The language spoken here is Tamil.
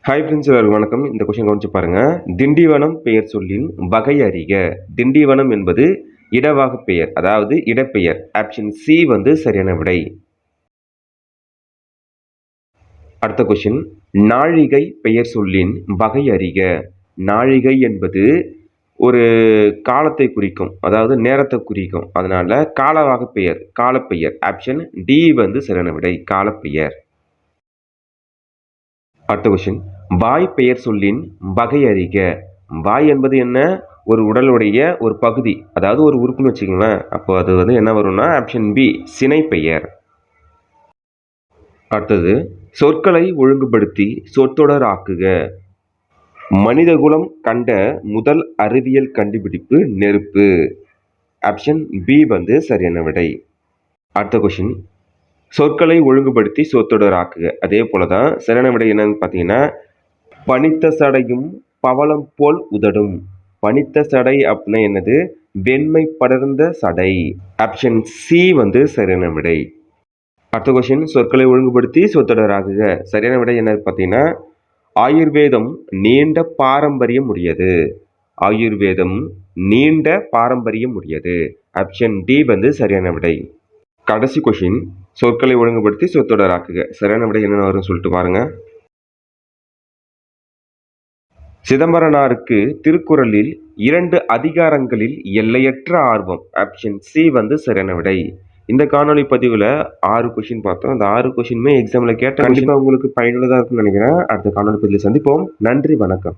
ஹாய் ஃப்ரெண்ட்ஸ், எல்லாருக்கும் வணக்கம். இந்த கொஸ்டின் கவனிச்சு பாருங்க. திண்டிவனம் பெயர் சொல்லின் வகை அறிக. திண்டிவனம் என்பது இடவாக பெயர், அதாவது இடப்பெயர். ஆப்ஷன் சி வந்து சரியான விடை. அடுத்த கொஸ்டின், நாழிகை பெயர் சொல்லின் வகை அறிக. நாழிகை என்பது ஒரு காலத்தை குறிக்கும், அதாவது நேரத்தை குறிக்கும். அதனால காலவாக பெயர், காலப்பெயர். ஆப்ஷன் டி வந்து சரியான விடை, காலப்பெயர். அடுத்த கொஸ்டின், வாய் பெயர் சொல்லின் வகை அறிக. வாய் என்பது என்ன? ஒரு உடலுடைய ஒரு பகுதி, அதாவது ஒரு உறுப்புன்னு வச்சுக்கோங்களேன். அப்போ அது வந்து என்ன வரும்னா ஆப்ஷன் பி, சினை பெயர். அடுத்தது, சொற்களை ஒழுங்குபடுத்தி சொற்றொடர் ஆக்குக. மனிதகுலம் கண்ட முதல் அறிவியல் கண்டுபிடிப்பு நெருப்பு. ஆப்ஷன் பி வந்து சரியான விடை. அடுத்த கொஸ்டின், சொற்களை ஒழுங்குபடுத்தி சொற்றொடர் ஆக்குக. அதே போலதான் சரியான விடை என்னன்னு பார்த்தீங்கன்னா, பனித்த சடையும் பவளம் போல் உதடும். பனித்த சடை அப்படின்னா என்னது? வெண்மை படர்ந்த சடை. ஆப்ஷன் சி வந்து சரியான விடை. அடுத்த கொஸ்டின், சொற்களை ஒழுங்குபடுத்தி சொற்றொடர் ஆகுக. சரியான விடை என்ன பார்த்தீங்கன்னா, ஆயுர்வேதம் நீண்ட பாரம்பரியம் உடையது. ஆயுர்வேதம் நீண்ட பாரம்பரியம் உடையது. ஆப்ஷன் டி வந்து சரியான விடை. கடைசி கொஸ்டின், சொற்களை ஒழுங்குபடுத்தி சொற்றொடர் ஆக்குக. சரியான விடை என்னென்ன வரும்னு சொல்லிட்டு பாருங்க. சிதம்பரனாருக்கு திருக்குறளில் 2 அதிகாரங்களில் எல்லையற்ற ஆர்வம். ஆப்ஷன் சி வந்து சரியான விடை. இந்த காணொலி பதிவில் 6 கொஷின் பார்த்தோம். அந்த 6 கொஷினுமே எக்ஸாமில் கேட்ட கண்டிப்பாக உங்களுக்கு பயனுள்ளதாக இருக்கும்னு நினைக்கிறேன். அடுத்த காணொலி பதிவில் சந்திப்போம். நன்றி, வணக்கம்.